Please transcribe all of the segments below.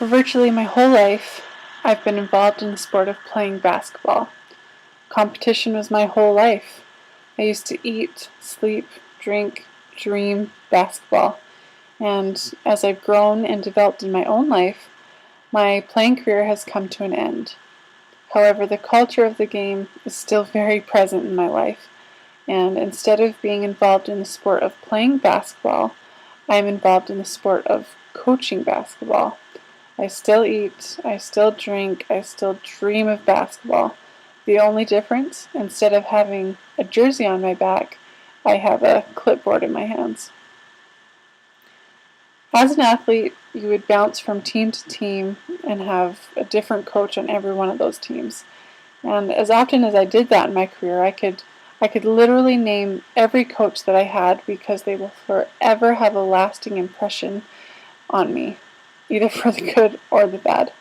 For virtually my whole life, I've been involved in the sport of playing basketball. Competition was my whole life. I used to eat, sleep, drink, dream basketball. And as I've grown and developed in my own life, my playing career has come to an end. However, the culture of the game is still very present in my life. And instead of being involved in the sport of playing basketball, I am involved in the sport of coaching basketball. I still eat, I still drink, I still dream of basketball. The only difference, instead of having a jersey on my back, I have a clipboard in my hands. As an athlete, you would bounce from team to team and have a different coach on every one of those teams. And as often as I did that in my career, I could literally name every coach that I had because they will forever have a lasting impression on me, either for the good or the bad.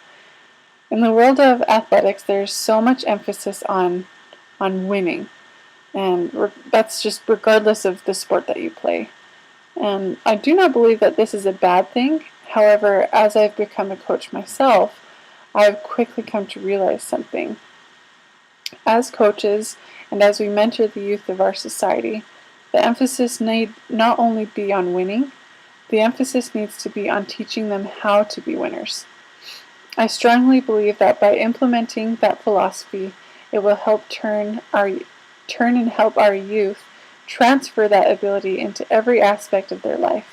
In the world of athletics, there's so much emphasis on winning, and that's just regardless of the sport that you play. And I do not believe that this is a bad thing. However, as I've become a coach myself, I've quickly come to realize something. As coaches, and as we mentor the youth of our society, the emphasis need not only be on winning, the emphasis needs to be on teaching them how to be winners. I strongly believe that by implementing that philosophy, it will help turn and help our youth transfer that ability into every aspect of their life.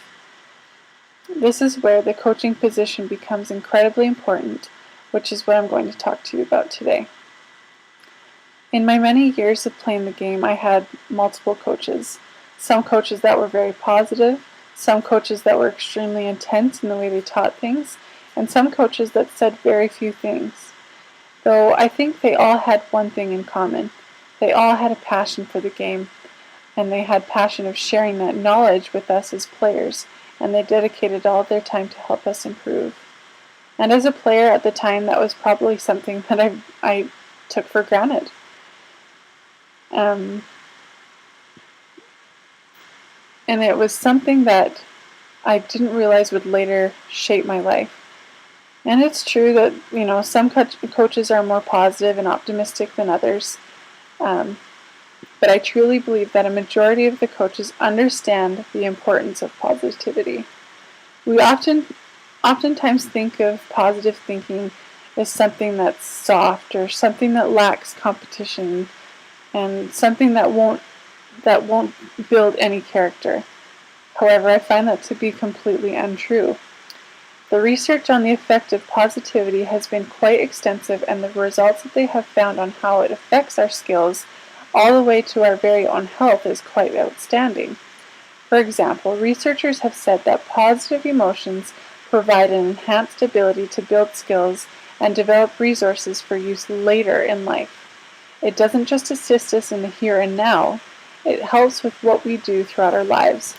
This is where the coaching position becomes incredibly important, which is what I'm going to talk to you about today. In my many years of playing the game, I had multiple coaches. Some coaches that were very positive, some coaches that were extremely intense in the way they taught things, and some coaches that said very few things. Though I think they all had one thing in common. They all had a passion for the game, and they had passion of sharing that knowledge with us as players, and they dedicated all of their time to help us improve. And as a player at the time, that was probably something that I took for granted. And it was something that I didn't realize would later shape my life. And it's true that, some coaches are more positive and optimistic than others. But I truly believe that a majority of the coaches understand the importance of positivity. We oftentimes think of positive thinking as something that's soft or something that lacks competition and something that won't build any character. However, I find that to be completely untrue. The research on the effect of positivity has been quite extensive, and the results that they have found on how it affects our skills all the way to our very own health is quite outstanding. For example, researchers have said that positive emotions provide an enhanced ability to build skills and develop resources for use later in life. It doesn't just assist us in the here and now, it helps with what we do throughout our lives.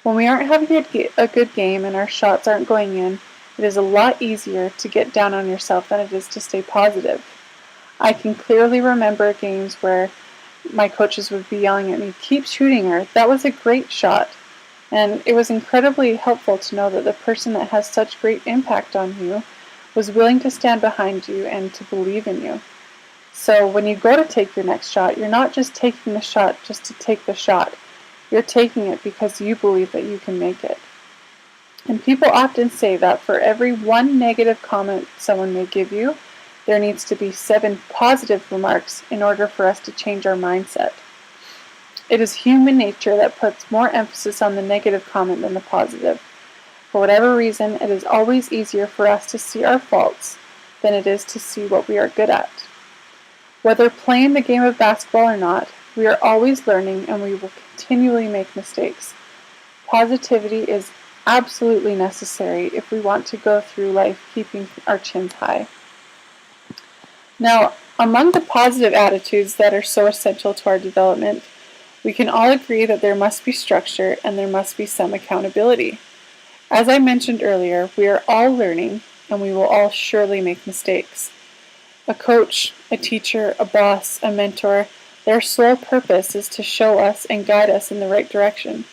When we aren't having a good game and our shots aren't going in, it is a lot easier to get down on yourself than it is to stay positive. I can clearly remember games where my coaches would be yelling at me, "Keep shooting her, that was a great shot." And it was incredibly helpful to know that the person that has such great impact on you was willing to stand behind you and to believe in you. So when you go to take your next shot, you're not just taking the shot just to take the shot. You're taking it because you believe that you can make it. And people often say that for every one negative comment someone may give you, there needs to be 7 positive remarks in order for us to change our mindset. It is human nature that puts more emphasis on the negative comment than the positive. For whatever reason, it is always easier for us to see our faults than it is to see what we are good at. Whether playing the game of basketball or not, we are always learning and we will continually make mistakes. Positivity is absolutely necessary if we want to go through life keeping our chins high. Now, among the positive attitudes that are so essential to our development, we can all agree that there must be structure and there must be some accountability. As I mentioned earlier, we are all learning and we will all surely make mistakes. A coach, a teacher, a boss, a mentor, their sole purpose is to show us and guide us in the right direction.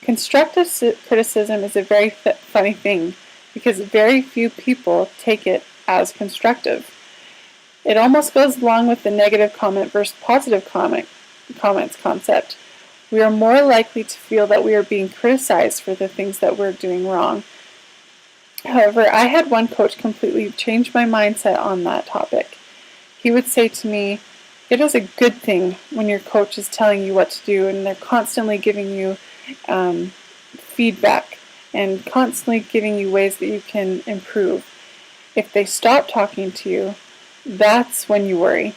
Constructive criticism is a very funny thing because very few people take it as constructive. It almost goes along with the negative comment versus positive comments concept. We are more likely to feel that we are being criticized for the things that we're doing wrong. However, I had one coach completely change my mindset on that topic. He would say to me, it is a good thing when your coach is telling you what to do and they're constantly giving you feedback and constantly giving you ways that you can improve. If they stop talking to you, that's when you worry.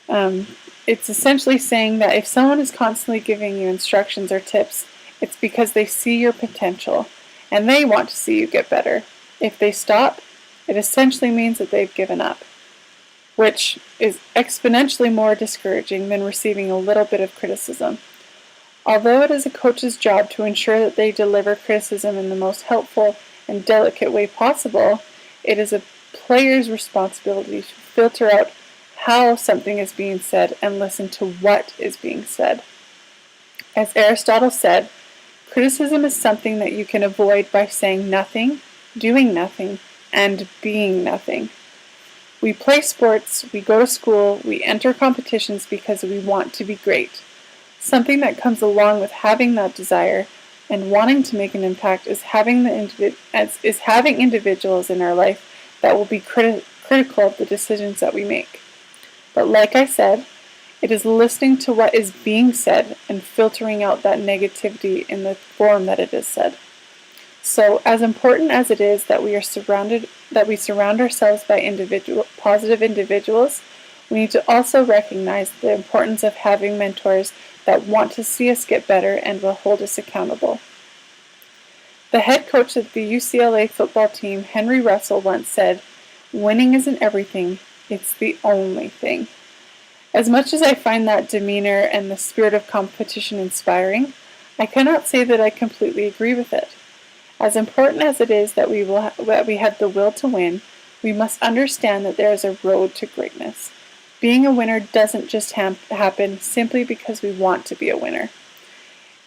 It's essentially saying that if someone is constantly giving you instructions or tips, it's because they see your potential and they want to see you get better. If they stop, it essentially means that they've given up, which is exponentially more discouraging than receiving a little bit of criticism. Although it is a coach's job to ensure that they deliver criticism in the most helpful and delicate way possible, it is a player's responsibility to filter out how something is being said and listen to what is being said. As Aristotle said, criticism is something that you can avoid by saying nothing, doing nothing, and being nothing. We play sports, we go to school, we enter competitions because we want to be great. Something that comes along with having that desire and wanting to make an impact is having individuals in our life that will be critical of the decisions that we make. But like I said, it is listening to what is being said and filtering out that negativity in the form that it is said. So, as important as it is that we surround ourselves by positive individuals, we need to also recognize the importance of having mentors that want to see us get better and will hold us accountable. The head coach of the UCLA football team, Henry Russell, once said, "Winning isn't everything, it's the only thing." As much as I find that demeanor and the spirit of competition inspiring, I cannot say that I completely agree with it. As important as it is that we have the will to win, we must understand that there is a road to greatness. Being a winner doesn't just happen simply because we want to be a winner.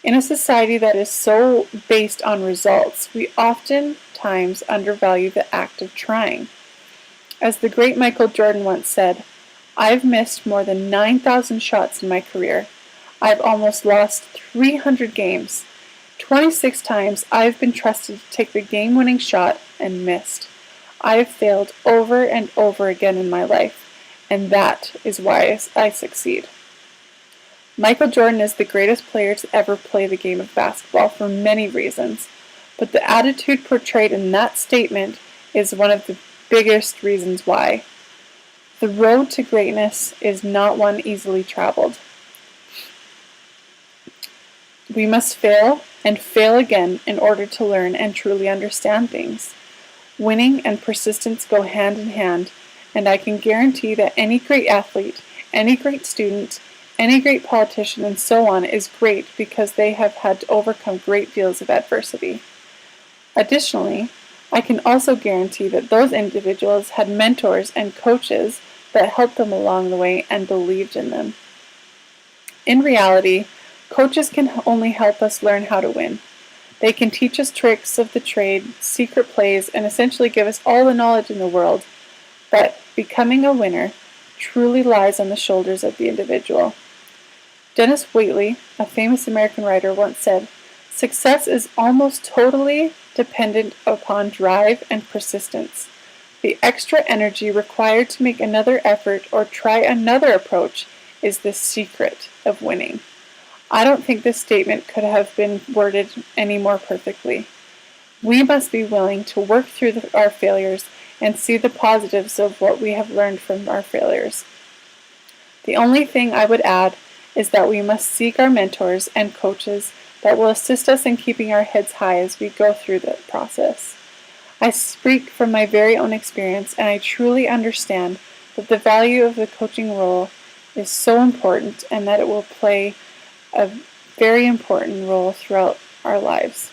In a society that is so based on results, we oftentimes undervalue the act of trying. As the great Michael Jordan once said, "I've missed more than 9,000 shots in my career. I've almost lost 300 games. 26 times I've been trusted to take the game-winning shot and missed. I have failed over and over again in my life, and that is why I succeed." Michael Jordan is the greatest player to ever play the game of basketball for many reasons, but the attitude portrayed in that statement is one of the biggest reasons why. The road to greatness is not one easily traveled. We must fail and fail again in order to learn and truly understand things. Winning and persistence go hand in hand, and I can guarantee that any great athlete, any great student, any great politician, and so on is great because they have had to overcome great deals of adversity. Additionally, I can also guarantee that those individuals had mentors and coaches that helped them along the way and believed in them. In reality, coaches can only help us learn how to win. They can teach us tricks of the trade, secret plays, and essentially give us all the knowledge in the world, but becoming a winner truly lies on the shoulders of the individual. Dennis Waitley, a famous American writer, once said, "Success is almost totally dependent upon drive and persistence. The extra energy required to make another effort or try another approach is the secret of winning." I don't think this statement could have been worded any more perfectly. We must be willing to work through our failures and see the positives of what we have learned from our failures. The only thing I would add is that we must seek our mentors and coaches that will assist us in keeping our heads high as we go through the process. I speak from my very own experience, and I truly understand that the value of the coaching role is so important and that it will play a very important role throughout our lives.